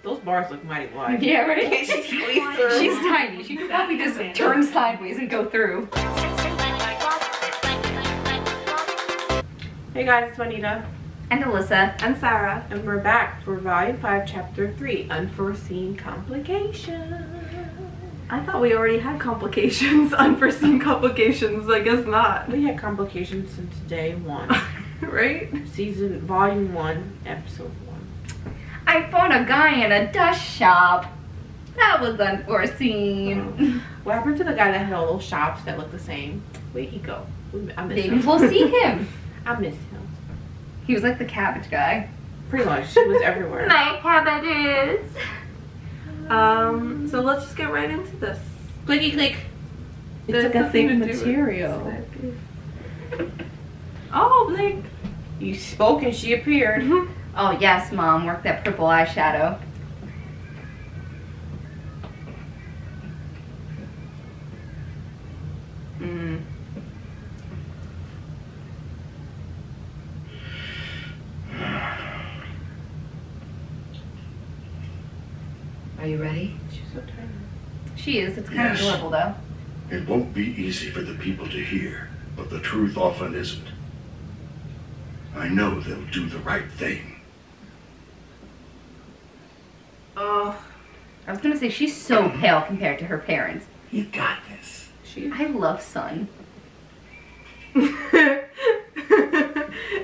Those bars look mighty wide. Yeah, right? Can't she squeeze through? She's tiny. She could probably just turn sideways and go through. Hey guys, it's Juanita. And Alyssa. And Sarah. And we're back for Volume 5, Chapter 3, Unforeseen Complications. I thought we already had complications, unforeseen complications. I guess not. We had complications since day 1. Right? Volume 1, Episode 1. I found a guy in a dust shop. That was unforeseen. What happened to the guy that had all those shops that look the same? Where'd he go? I miss Maybe him. we'll see him. I miss him. He was like the cabbage guy. Pretty much. He was everywhere. My cabbages. So let's just get right into this. Clicky click. It's There's like a nothing thick to do with material. Oh, Blake. You spoke and she appeared. Oh yes, Mom. Work that purple eyeshadow. Are you ready? She's so tired. She is. It's kind of Yes. adorable though. It won't be easy for the people to hear, but the truth often isn't. I know they'll do the right thing. Oh, I was gonna say she's so pale compared to her parents. You got this. I love Sun.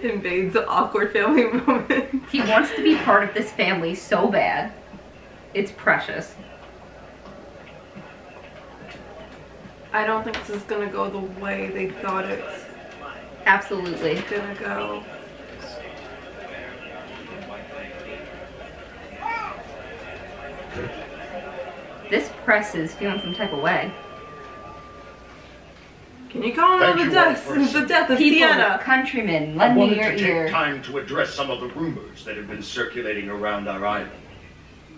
invades an awkward family moment. He wants to be part of this family so bad. It's precious. I don't think this is gonna go the way they thought it's Absolutely. gonna go. This press is feeling some type of way. Can you comment Thank on the you all death, for- the death of People, Sienna? countrymen, I lend me wanted your to take ear. time to address some of the rumors that have been circulating around our island.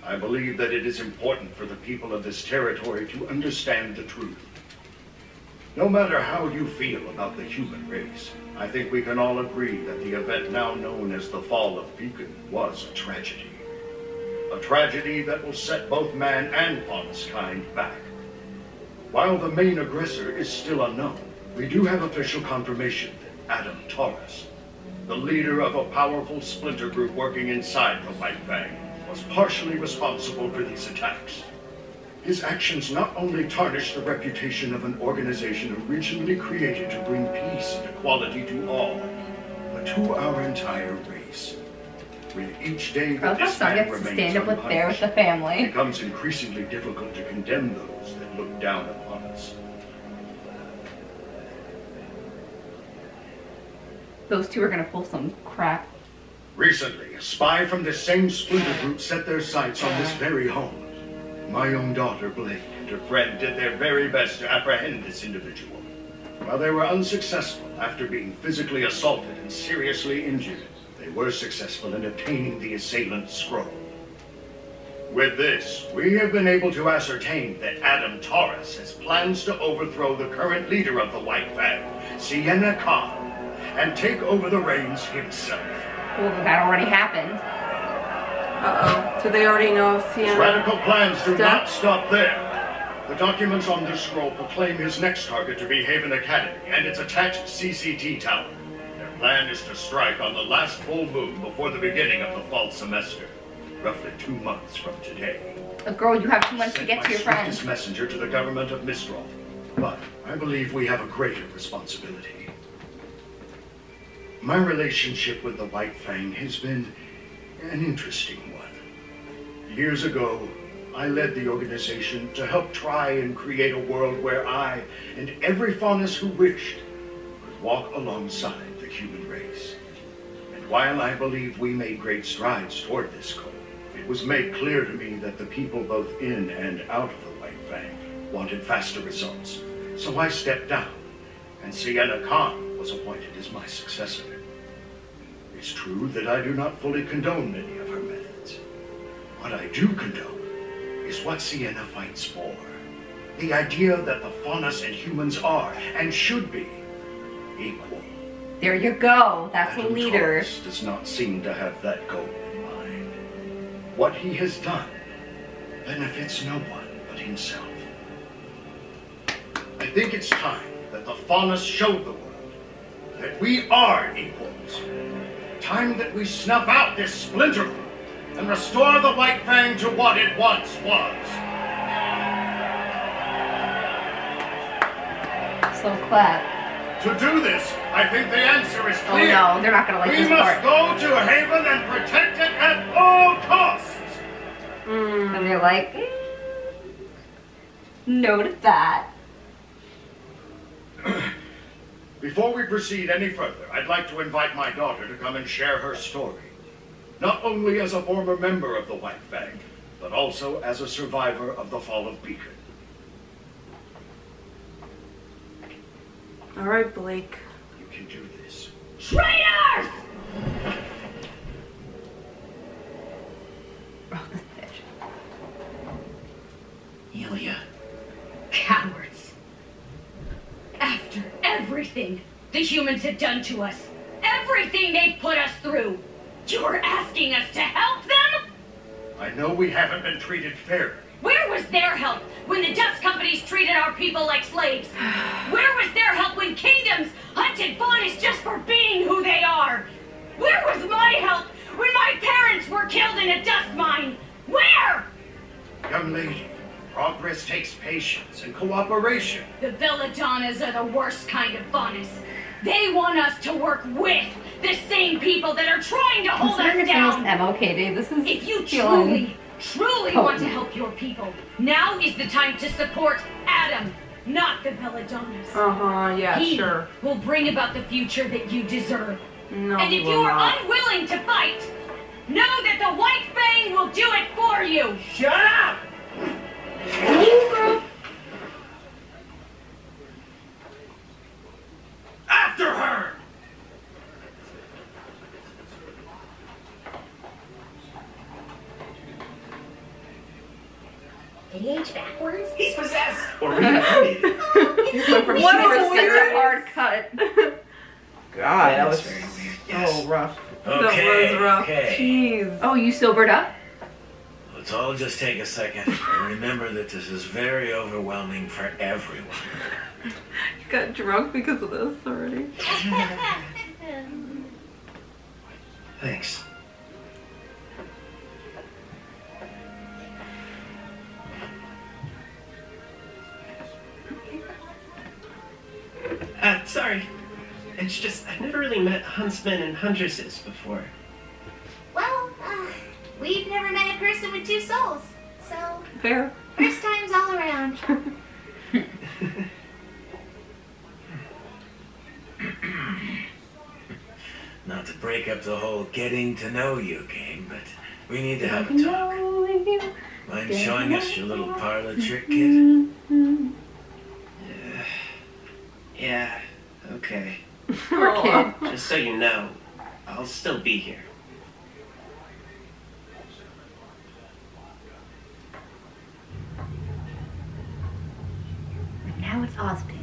I believe that it is important for the people of this territory to understand the truth. No matter how you feel about the human race, I think we can all agree that the event now known as the Fall of Beacon was a tragedy. A tragedy that will set both man and faunus kind back. While the main aggressor is still unknown, we do have official confirmation that Adam Taurus, the leader of a powerful splinter group working inside the White Fang, was partially responsible for these attacks. His actions not only tarnish the reputation of an organization originally created to bring peace and equality to all, but to our entire race. With each day that Grandpa this Son man gets to remains stand up with Bear with unpunished, the it family. becomes increasingly difficult to condemn those that look down upon us. Those two are gonna pull some crap. Recently, a spy from this same splinter group set their sights on this very home. My own daughter, Blake, and her friend did their very best to apprehend this individual. While they were unsuccessful after being physically assaulted and seriously injured, they were successful in obtaining the assailant's scroll. With this, we have been able to ascertain that Adam Taurus has plans to overthrow the current leader of the White Fang, Sienna Khan, and take over the reins himself. Well, that already happened. Uh-oh. So they already know of His Sienna. radical plans do not stop there. The documents on this scroll proclaim his next target to be Haven Academy and its attached CCT tower. Their plan is to strike on the last full moon before the beginning of the fall semester, roughly 2 months from today. Girl, you have 2 months to Sent get to your my friends. swiftest messenger to the government of Mistral, but I believe we have a greater responsibility. My relationship with the White Fang has been an interesting one. Years ago, I led the organization to help try and create a world where I and every faunus who wished could walk alongside the human race. And while I believe we made great strides toward this goal, it was made clear to me that the people both in and out of the White Fang wanted faster results. So I stepped down, and Sienna Khan was appointed as my successor. It's true that I do not fully condone many of her methods. What I do condone is what Sienna fights for. The idea that the faunus and humans are, and should be, equal. There you go. That's a Adam leader. Taurus does not seem to have that goal in mind. What he has done benefits no one but himself. I think it's time that the Faunus showed the world that we are equals. Time that we snuff out this splinter group and restore the White Fang to what it once was. So clap. To do this, I think the answer is Oh clear. no, they're not gonna like We this must part. go to Haven and protect it at all costs. And they're like, note that. Before we proceed any further, I'd like to invite my daughter to come and share her story. Not only as a former member of the White Fang, but also as a survivor of the fall of Beacon. All right, Blake. You can do this. Traitors! Oh, this bitch. Elia. Cowards. After everything the humans have done to us, everything they've put us through, you're asking us to help them? I know we haven't been treated fairly. Where was their help when the dust companies treated our people like slaves? Where was their help when kingdoms hunted Faunus just for being who they are? Where was my help when my parents were killed in a dust mine? Where? Young lady, progress takes patience and cooperation. The Belladonnas are the worst kind of Faunus. They want us to work with the same people that are trying to hold Considering us it's almost down. MLK Day, this is If you feeling... truly want to help your people, now is the time to support Adam, not the Belladonnas. Yeah, He sure. will bring about the future that you deserve. No, And he if will you are not. unwilling to fight, know that the White Fang will do it for you. Shut up! After her! Did he age backwards? He's possessed! Oh, What a weird hard cut. God, that was very weird. so rough. That was rough. Okay. Jeez. Oh, you sobered up? Let's all just take a second and remember that this is very overwhelming for everyone. You got drunk because of this already. Thanks. Sorry. It's just, I've never really met huntsmen and huntresses before. Well, we've never met a person with two souls, so Fair. first time's all around. Not to break up the whole getting to know you game, but we need to have a talk. Mind showing us your little parlor trick, kid? Yeah, okay. Poor kid. Just so you know, I'll still be here. Now it's Ozpin.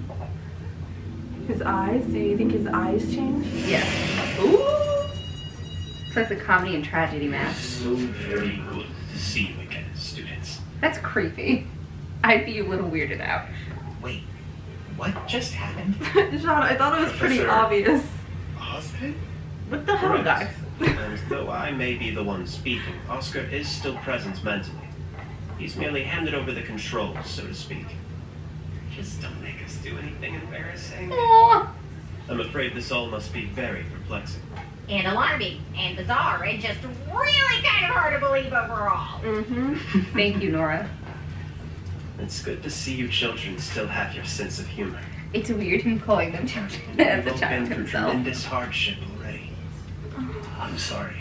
His eyes? Do you think his eyes changed? Yes. Ooh! It's like the comedy and tragedy mask. So very good to see you again, students. That's creepy. I'd be a little weirded out. Wait, what just happened? Sean, I thought it was pretty Professor- obvious. Ozpin? What the hell, Correct. guys? And though I may be the one speaking, Oscar is still present mentally. He's merely handed over the controls, so to speak. Just don't make us do anything embarrassing. Aww. I'm afraid this all must be very perplexing. And alarming, and bizarre, and just really kind of hard to believe overall. Mm-hmm. Thank you, Nora. It's good to see you children still have your sense of humor. It's weird him calling them children as We've a all child been through himself. tremendous hardship already. I'm sorry.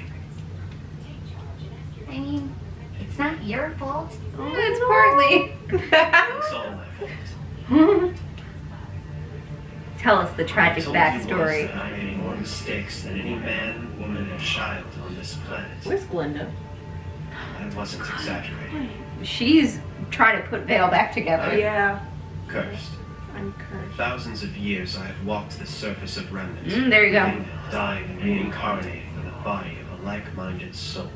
I mean, it's not your fault. It's partly. It's all my fault. Tell us the tragic I told you once backstory. that I made more mistakes than any man, woman, and child on this planet. Where's Glinda? I wasn't exaggerating. She's trying to put Vale back together. Yeah. Cursed. I'm cursed. Thousands of years I have walked the surface of remnants. There you go. Living, dying, and reincarnating in the body of a like-minded soul.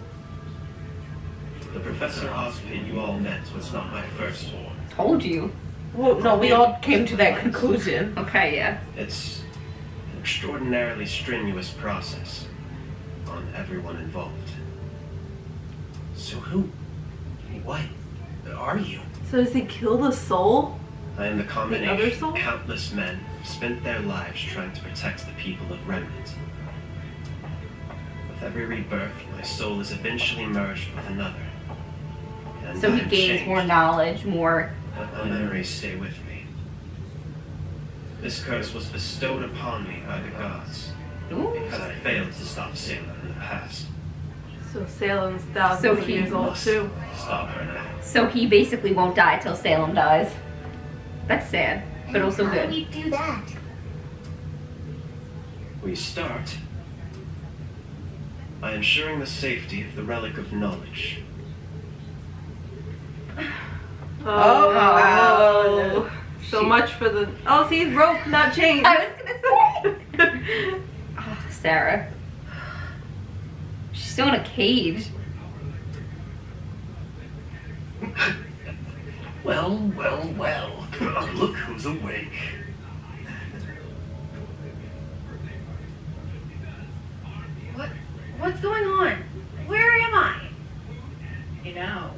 The Professor Ozpin you all met was not my first war. Told you. Well, no, we all came to that conclusion. Okay, yeah. It's an extraordinarily strenuous process on everyone involved. So what are you? So does he kill the soul? I am the other combination soul? of countless men who spent their lives trying to protect the people of Remnant. With every rebirth, my soul is eventually merged with another. And So I he am gains changed, more knowledge, more... but my memories stay with me. This curse was bestowed upon me by the gods Ooh. because I failed to stop Salem in the past. So Salem's thousands So of he years old Must too. stop her now. So he basically won't die till Salem dies. That's sad, but also How do good. we do that? We start by ensuring the safety of the Relic of Knowledge. Oh, wow. So much for the. Oh, see, he's rope, not chain. I was gonna say. Oh, Sarah. She's still in a cage. Well. Look who's awake. What's going on? Where am I? You know,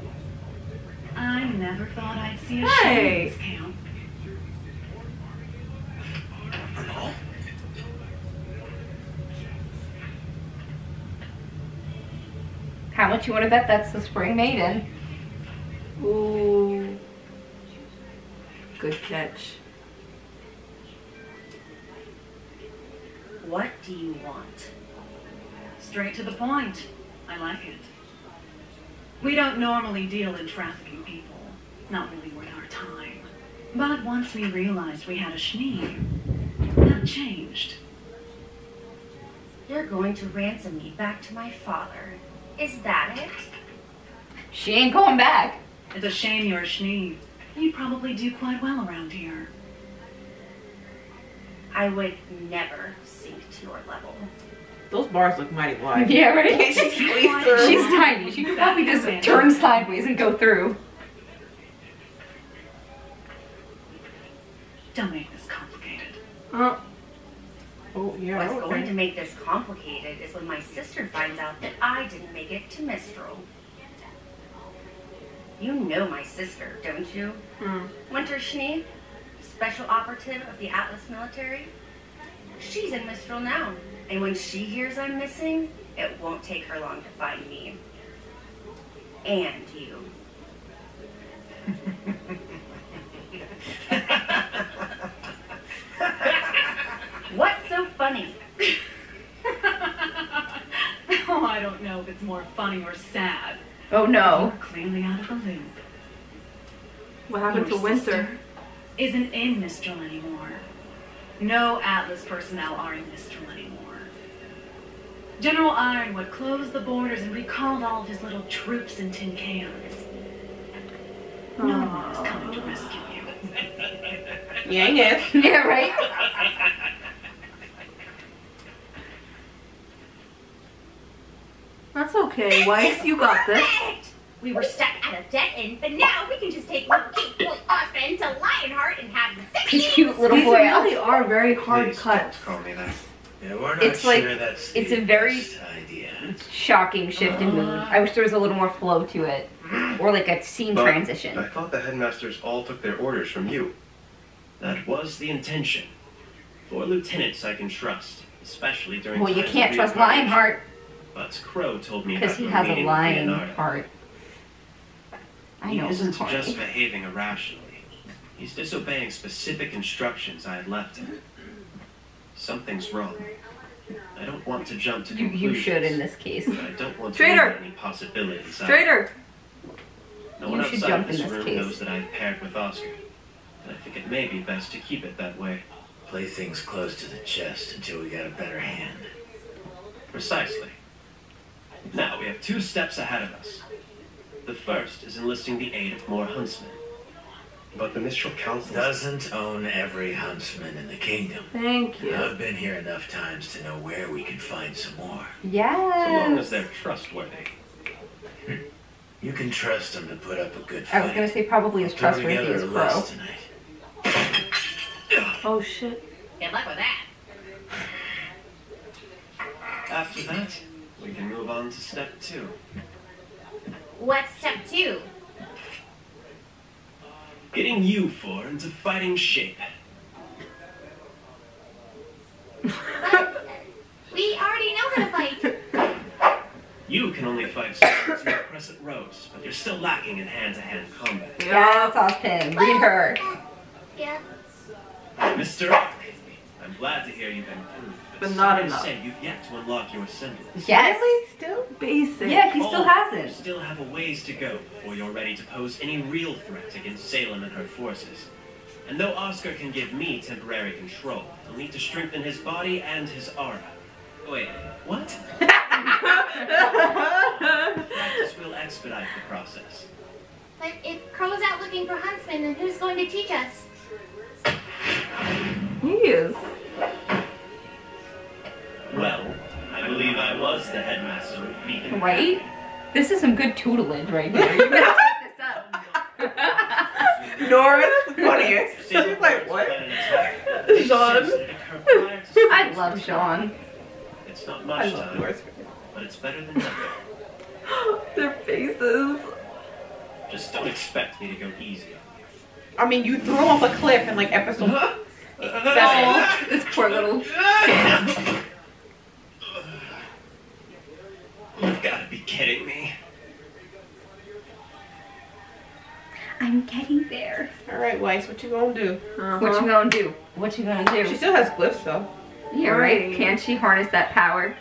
I never thought I'd see a Hey. Shane's camp. How much you want to bet that's the Spring Maiden? Ooh. Good catch. What do you want? Straight to the point. I like it. We don't normally deal in trafficking people. Not really worth our time. But once we realized we had a Schnee, that changed. You're going to ransom me back to my father. Is that it? She ain't going back. It's a shame you're a Schnee. You'd probably do quite well around here. I would never sink to your level. Those bars look mighty wide. Yeah, right? Can't she squeeze through? She's tiny. She could probably just turn sideways and go through. Don't make this complicated. Oh, Yeah. What's okay. going to make this complicated is when my sister finds out that I didn't make it to Mistral. You know my sister, don't you? Winter Schnee, special operative of the Atlas military. She's in Mistral now, and when she hears I'm missing, it won't take her long to find me. And you. What's so funny? Oh, I don't know if it's more funny or sad. Oh no. You're clearly out of the loop. what happened Your to Winter? sister isn't in Mistral anymore. No Atlas personnel are in Mistral anymore. General Ironwood closed the borders and recalled all of his little troops and tin cans. No one is coming to rescue you. Yes. Yeah, right? That's okay, Weiss, you got this. Perfect! We were stuck at a dead end, but now we can just take little cute boy Austin to Lionheart and have the Cute little These boy. really are very hard Please cuts. don't call me that. Yeah, we're not It's sure like- that's it's the a very- best idea. Shocking shift in mood. I wish there was a little more flow to it. Or like a scene But transition. I thought the headmasters all took their orders from you. That was the intention. 4 lieutenants I can trust, especially during Well, you times can't of trust reincarnation. Lionheart But Crow told me because about he the has a meeting with lion Leonardo. heart. I He know it's isn't corny. just behaving irrationally. He's disobeying specific instructions I had left him. Something's wrong. I don't want to jump to You conclusions. should in this case. but I don't want to Traitor! limit any possibilities. Traitor! No one You should outside jump of in this this room case. knows that I've paired with Oscar. And I think it may be best to keep it that way. Play things close to the chest until we got a better hand. Precisely. Now, we have 2 steps ahead of us. The first is enlisting the aid of more huntsmen. But the Mistral Council Doesn't own every huntsman in the kingdom. Thank you. I've been here enough times to know where we can find some more. So long as Yes. they're trustworthy. You can trust him to put up a good I fight. was gonna say probably as Throw trustworthy together as a Crow. list tonight. Oh shit. Good luck with that. After that, we can move on to step 2. What's step 2? Getting you 4 into fighting shape. We already know how to fight. You can only fight swords in the crescent rows, but you're still lacking in hand-to-hand combat. Yeah, Saucepan. Read her. Yeah. Mr. Ock, I'm glad to hear you've improved, But not sorry to enough. say you've yet to unlock your semblance. Yes. Still basic. Yeah, he still You hasn't. still have a ways to go before you're ready to pose any real threat against Salem and her forces. And though Oscar can give me temporary control, he'll need to strengthen his body and his aura. Wait, what? Practice will expedite the process. But if Crow's out looking for huntsmen, then who's going to teach us? He is. Well, I believe I was the headmaster of Beacon. Right? This is some good tutelage right here. You're gonna pick this up. Nora's the funniest. She's Salem like, Lords what? plan an attack. Sean. I love Sean. It's not I much love time, Nora's. but it's better than nothing. Their faces. Just don't expect me to go easy on you. I mean, you threw him off a cliff in like episode 7. Oh, this poor little kid. You've got to be kidding me. I'm getting there. All right, Weiss, what you gonna do? What you gonna do? What you gonna do? She still has glyphs though. Yeah, right. Right. Can't she harness that power?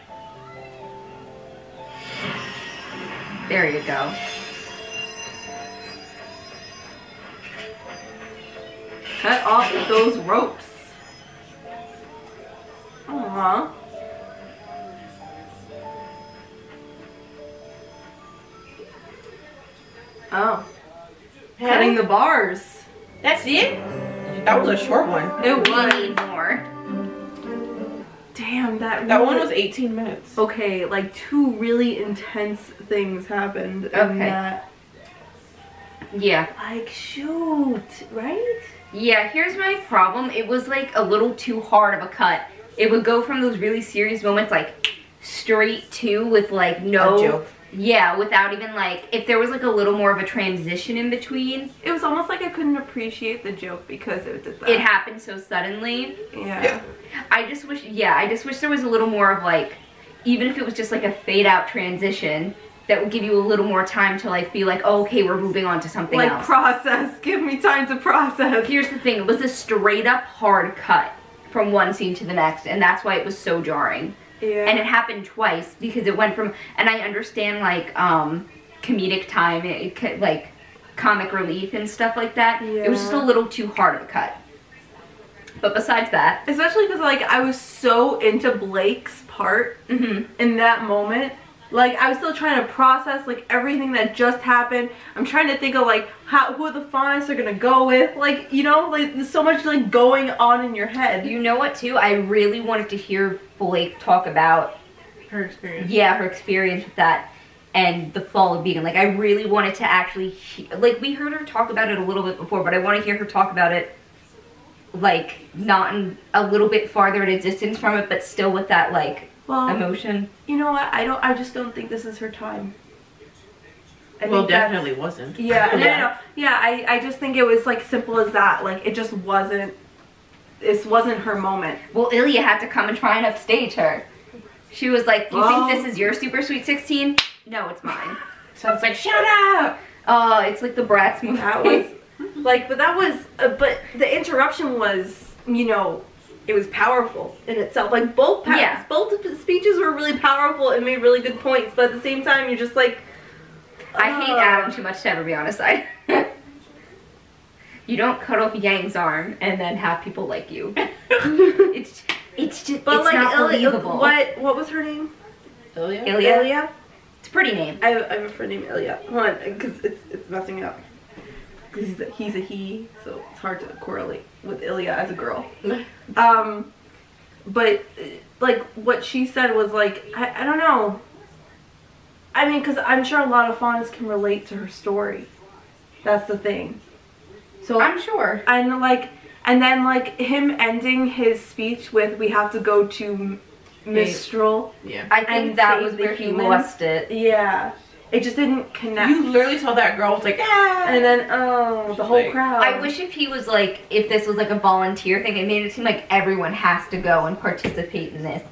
There you go. Cut off those ropes. Aww. Oh. Cutting the bars. That's it? That was a short one. It We was. need more. Damn, that That really- one was 18 minutes. Okay, like 2 really intense things happened in Okay. that. Yeah. Like, shoot, right? Yeah, here's my problem. It was like a little too hard of a cut. It would go from those really serious moments like straight to with like no A joke. Yeah, without even like if there was like a little more of a transition in between. It was almost like I couldn't appreciate the joke because it did that. It happened so suddenly. Yeah. I just wish there was a little more of like, even if it was just like a fade out transition that would give you a little more time to like be like, oh, okay, we're moving on to something Like, else. process. Give me time to process. Here's the thing, it was a straight up hard cut from one scene to the next, and that's why it was so jarring. Yeah. And it happened twice because it went from, and I understand like comedic time, like comic relief and stuff like that. It was just a Yeah. little too hard of a cut. But besides that, Especially because, like, I was so into Blake's part in that moment. Like, I was still trying to process, like, everything that just happened. I'm trying to think of, like, who the Faunists are gonna go with. Like, you know, like, there's so much, like, going on in your head. you know what too? I really wanted to hear Blake talk about Her experience. her experience with that and the fall of Beacon. Like, I really wanted to actually, like, we heard her talk about it a little bit before, but I want to hear her talk about it, like, not in a little bit farther at a distance from it, but still with that, like, emotion. You know what? I just don't think this is her time. I Well, think that's- definitely wasn't. Yeah, no. Yeah, I just think it was, like, simple as that. Like, it just wasn't, this wasn't her moment. Well, Ilya had to come and try and upstage her. She was like, you Well- think this is your Super Sweet 16? No, it's mine. So it's like, shut up! It's like the Bratz movie. That was, like, but that was, but the interruption was, you know, it was powerful in itself. Like, both speeches were really powerful and made really good points, but at the same time, you're just like, I hate Adam too much to ever be on his side. You don't cut off Yang's arm and then have people like you. it's just, but it's like, not believable. what was her name? Ilya? Ilya? It's a pretty name. I have a friend named Ilya. Hold on, because it's messing me up. He's a he, so it's hard to correlate with Ilya as a girl. But like what she said was like, I don't know. I mean, because I'm sure a lot of faunas can relate to her story. That's the thing. So I'm sure. And like, and then like him ending his speech with "We have to go to Mistral." Yeah. I think And that save was the where he humans. lost it. Yeah, it just didn't connect. You literally told that girl, was like, ah! And then the whole Like, crowd. I wish if he was like, if this was like a volunteer thing, it made it seem like everyone has to go and participate in this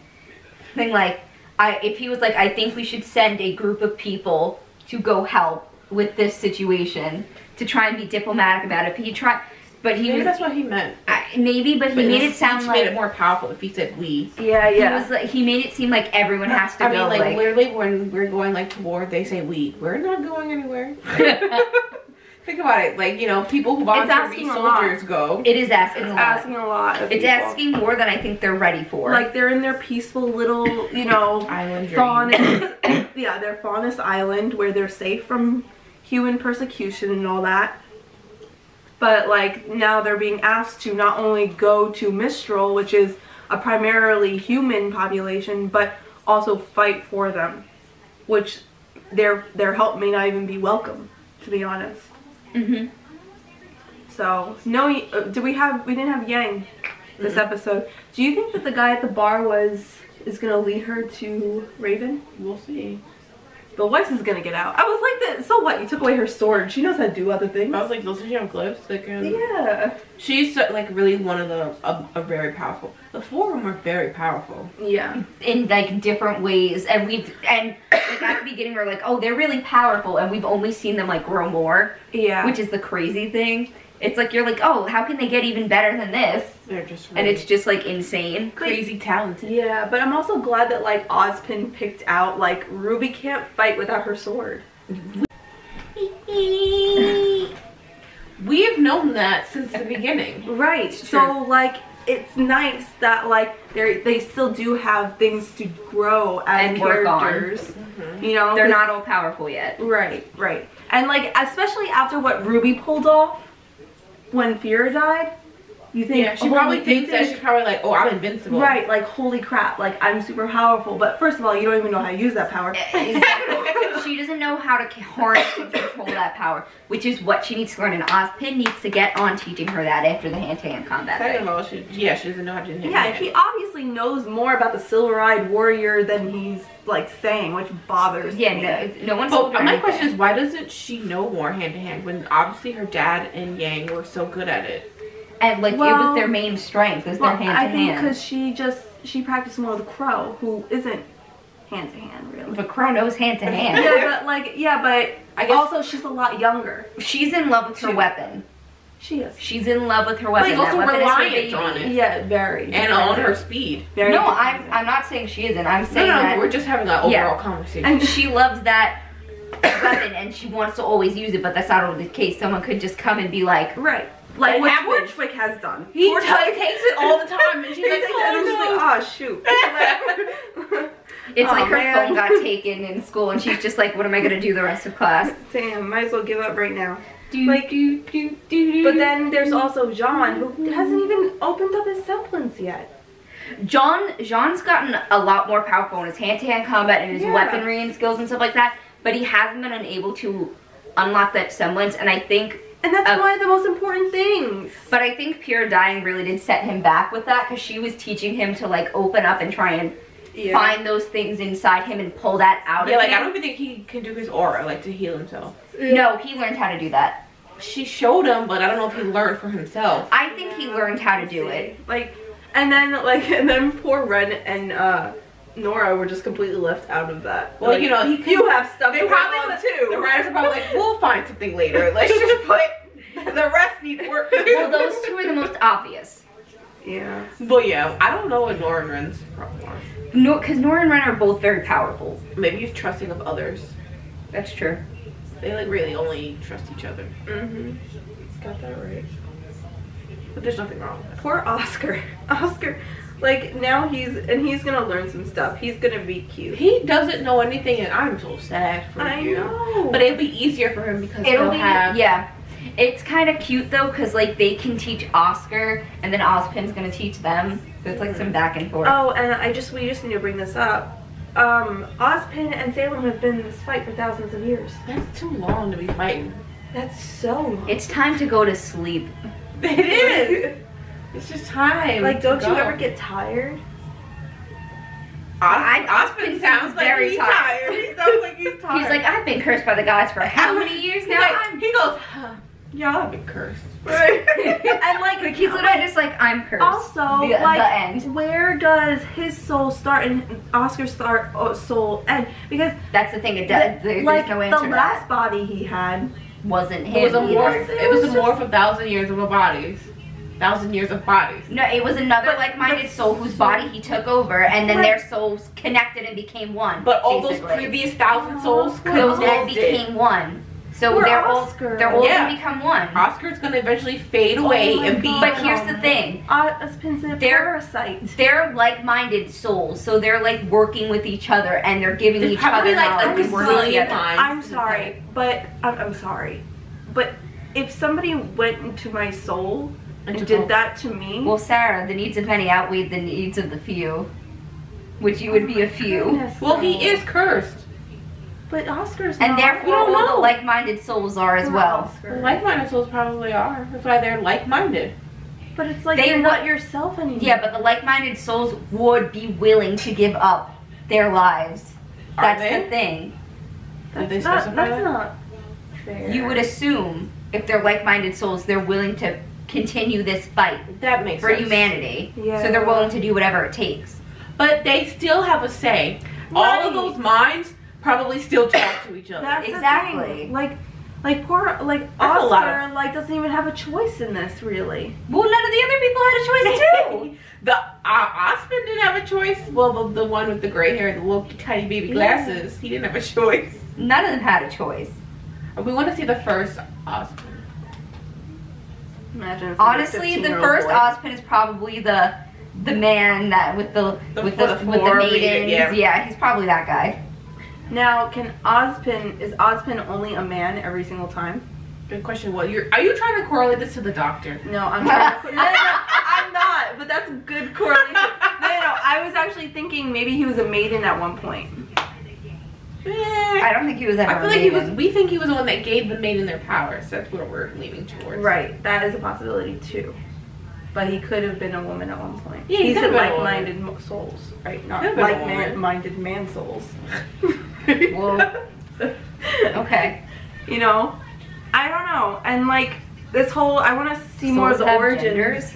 thing. Like, if he was like, I think we should send a group of people to go help with this situation to try and be diplomatic about it. He tried, but he Maybe was that's what he meant. maybe, but he made it sound like made it more powerful if he said we. Yeah, he yeah. was like, he made it seem like everyone has to I mean, go. like literally when we're going like to war, they say we. We're not going anywhere. Think about it. Like, you know, people who volunteer to be asking a lot. soldiers go. It is asking It's a lot. asking a lot of It's people. asking more than I think they're ready for. Like, they're in their peaceful little, you know, Island dream. faunus, yeah, their faunus island where they're safe from human persecution and all that. But like now they're being asked to not only go to Mistral, which is a primarily human population, but also fight for them, which their help may not even be welcome, to be honest. Mhm. So no, we didn't have Yang this episode. Do you think that the guy at the bar is gonna lead her to Raven? We'll see. But Weiss is gonna get out. I was like, that. So what? You took away her sword. She knows how to do other things. I was like, doesn't she have gloves? Like, Yeah. she's like really one of the a very powerful. The four of them are very powerful. Yeah. In like different ways, and like at the beginning we're like, oh, they're really powerful, and we've only seen them like grow more, Yeah. which is the crazy thing. It's like you're like, oh, how can they get even better than this? They're just And it's just like insane. crazy talented. Yeah, but I'm also glad that like Ozpin picked out like Ruby can't fight without her sword. We've known that since the beginning. Right. So like it's nice that like they still do have things to grow as And work on. characters. You know, They're not all powerful yet. Right, right. And like especially after what Ruby pulled off when Fira died, you think Yeah, she oh, probably you thinks that think- she's probably like, oh, I'm invincible. Right, like holy crap, like I'm super powerful. But first of all, you don't even know how to use that power. Exactly. She doesn't know how to harness and control that power, which is what she needs to learn. And Ozpin needs to get on teaching her that after the hand-to-hand combat. Second Thing. of all, she doesn't know how to do Yeah, he obviously knows more about the silver-eyed warrior than he's like saying, which bothers Yeah, me. no one's. But told her my anything. question is, why doesn't she know more hand to hand when obviously her dad and Yang were so good at it? And like it Well, was their main strength, is Well, their hand I to think hand. because she practiced more with Crow, who isn't hand to hand really. But Crow knows hand to hand. Yeah, but I guess- also she's a lot younger. She's in love with her weapon. She is. She's in love with her weapon. Like, That also weapon is her reliant baby. on it. Yeah, very. And on her speed. Very No, dependent. I'm not saying she isn't. I'm saying No, that we're just having an overall Yeah. conversation. and she loves that weapon and she wants to always use it, but that's not always the case. Someone could just come and be like, Right. Like It what happens. Torchwick has done. he Torchwick takes it all the time, and she's He like, takes it and then she's like, oh, oh shoot. it's Oh, like her man. phone got taken in school and she's just like, what am I going to do the rest of class? Damn, might as well give up right now. Like, But then there's also Jean, who hasn't even opened up his semblance yet. Jean's gotten a lot more powerful in his hand-to-hand combat and his Yeah. weaponry and skills and stuff like that, but he hasn't been unable to unlock that semblance, and I think And that's one of the most important things. But I think Pure Dying really did set him back with that, because she was teaching him to like open up and try and find those things inside him and pull that out Yeah, of like I him. don't even think he can do his aura, like to heal himself. No, he learned how to do that. She showed him, but I don't know if he learned for himself. I think he learned how to do it. Like, and then poor Ren and Nora were just completely left out of that. Well, Like, you know, you have stuff They to probably work on was, too. the writers are probably like, we'll find something later. Let's just put the rest need work. Well, those two are the most obvious. Yeah. But yeah, I don't know what Nora and Ren's problem are. No, because Nora and Ren are both very powerful. Maybe he's trusting of others. That's true. They like really only trust each other. Mhm. Got that right. But there's nothing wrong with that. Poor Oscar. Oscar, like now he's gonna learn some stuff. He's gonna be cute. He doesn't know anything, and I'm so sad for I you. know. But it'll be easier for him because It'll he'll be, have. yeah. It's kind of cute though, because like they can teach Oscar, and then Ozpin's gonna teach them. So it's like some back and forth. Oh, and we just need to bring this up. Ozpin and Salem have been in this fight for thousands of years. That's too long to be fighting. That's so long. It's time to go to sleep. It is. It's just time. Like, don't to you go. ever get tired? Osmond sounds like very he's tired. tired. He sounds like he's tired. He's like, I've been cursed by the gods for how many years now? He goes, huh, y'all have been cursed. Right. And like He's literally just like, I'm cursed. also, the end. where does his soul start and Oscar's soul end? Because That's the thing. It does. There's like no answer the to last that. body he had. Wasn't him. It was a either. morph. It was a morph of 1,000 years of bodies. 1,000 years of bodies. No, it was another But like-minded the soul whose body he took over, and then their souls connected and became one. But all those basically. previous 1,000 souls those all connected. became one. So Poor they're Oscar. all Yeah. gonna become one. Oscar's gonna eventually fade away my and be. God. But here's the thing. Ozpin's a They're- parasite. They're like-minded souls, so they're like working with each other, and they're giving There's each other probably like knowledge a and working gazillion together. minds. I'm sorry, but I'm sorry, but if somebody went into my soul and did that to me, Well, Sarah, the needs of many outweigh the needs of the few, which you would be a few. goodness, Well, no. he is cursed. But Oscar's And not. therefore, We don't all know. the like-minded souls are as Poor well. Oscar. Like-minded souls probably are. That's why they're like-minded. But it's like They you're would- not yourself anymore. Yeah, but the like-minded souls would be willing to give up their lives. Are That's they? the thing. Did they that's not. specify That's that? not fair. You would assume if they're like-minded souls, they're willing to continue this fight That makes for sense. humanity. Yeah. So they're willing to do whatever it takes. But they still have a say. All Right. of those minds probably still talk to each other. That's Exactly. the thing. Like poor That's a lot Oscar like doesn't even have a choice in this really. Well, none of the other people had a choice too. The Osmond didn't have a choice. Well, the one with the gray hair and the little tiny baby glasses, he didn't have a choice. None of them had a choice. We want to see the first Osmond. Imagine it's like a Honestly, the 15-year-old first boy. Ozpin is probably the man that with the four maidens. maiden, yeah. He's probably that guy. Now, is Ozpin only a man every single time? Good question. Well, are you trying to correlate this to the Doctor? No, I'm not. No, I'm not. But that's a good correlation. No. I was actually thinking maybe he was a maiden at one point. I don't think he was ever. I feel a like he was. maiden. We think he was the one that gave the maiden their powers. That's what we're leaning towards. Right, that is a possibility too. But he could have been a woman at one point. Yeah, he He could said have been a like-minded souls, right? Not Could have been a woman. like-minded man souls. Well, okay. You know, I don't know. And like this whole, I want to see more of Souls the have origins. genders?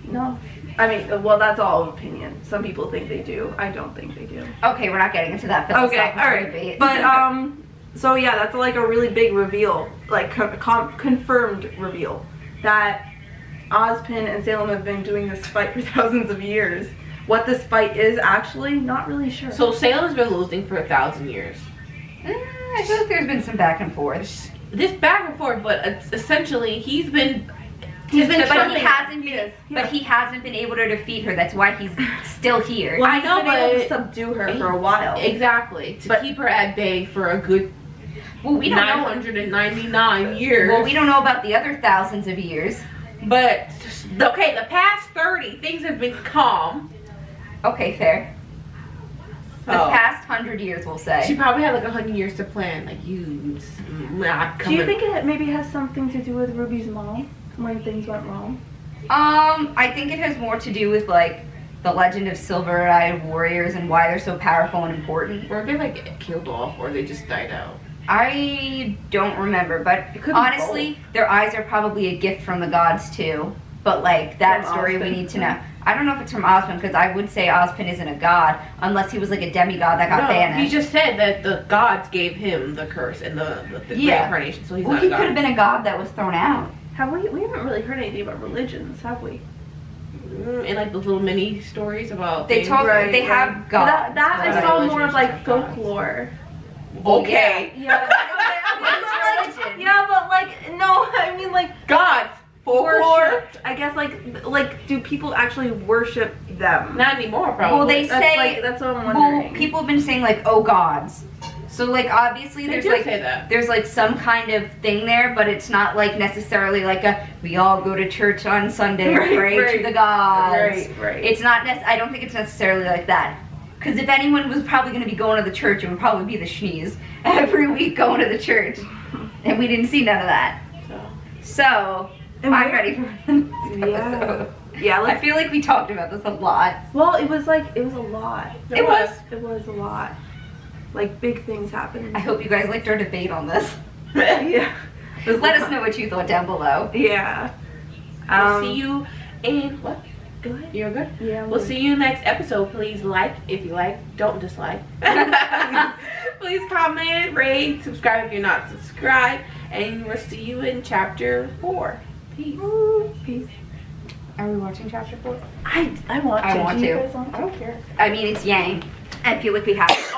No, I mean, well, that's all opinion. Some people think they do. I don't think they do. Okay, we're not getting into that Okay, philosophical all right. debate. But so yeah, that's like a really big reveal, like confirmed reveal that Ozpin and Salem have been doing this fight for thousands of years. What this fight is actually, not really sure. So Salem's been losing for 1,000 years. I feel like there's been some back and forth. This back and forth, but essentially he's been. But he something- hasn't been. But he hasn't been able to defeat her. That's why he's still here. well, I he's know, been able to but- subdue her for a while. Exactly. To keep her at bay for a good Well, we don't know. 999 years. Well, we don't know about the other thousands of years. But okay, the past 30 things have been calm. Okay, fair. The So past 100 years, we'll she say. probably had like 100 years to plan. Like you, not Do coming. you think it maybe has something to do with Ruby's mom when things went wrong? I think it has more to do with like the legend of silver-eyed warriors and why they're so powerful and important. Or they like killed off, or they just died out. I don't remember, but It could be honestly, their eyes are probably a gift from the gods too. But like that From story, we Ozpin. need to know. I don't know if it's from Ozpin because I would say Ozpin isn't a god unless he was like a demigod that got No, banished. he just said that the gods gave him the curse and the Yeah. reincarnation, so he's well, not he a could god. have been a god that was thrown out. Have we haven't really heard anything about religions, have we? And like those little mini stories about They things. talk. Right, they right. have gods. That but I saw religions more of like are gods. folklore. Okay, Yeah. What is religion? Yeah, but like no, I mean like gods, folklore. worshipped. I guess like do people actually worship them? Not anymore, probably. Well, they That's say. like that's what I'm Well, wondering. people have been saying like, "Oh gods." So like obviously They there's do like say that. there's like some kind of thing there, but it's not like necessarily like a we all go to church on Sunday and Right, pray right. to the gods. Right. It's not. I don't think it's necessarily like that. Because if anyone was probably going to be going to the church, it would probably be the Schnees. Every week going to the church. And we didn't see none of that. So I'm ready for this episode. Yeah, I feel like we talked about this a lot. Well, it was a lot. It was a lot. Like, big things happened. I hope you guys liked our debate on this. Yeah. Let us know what you thought down below. Yeah. We'll see you in what? Go ahead. You're good? Yeah. We'll see you next episode. Please like if you like. Don't dislike. Please comment, rate, subscribe if you're not subscribed. And we'll see you in chapter 4. Peace. Ooh, peace. Are we watching chapter 4? I want to. I want Do you to. guys want to? I don't care. I mean, it's Yang. I feel like we have to.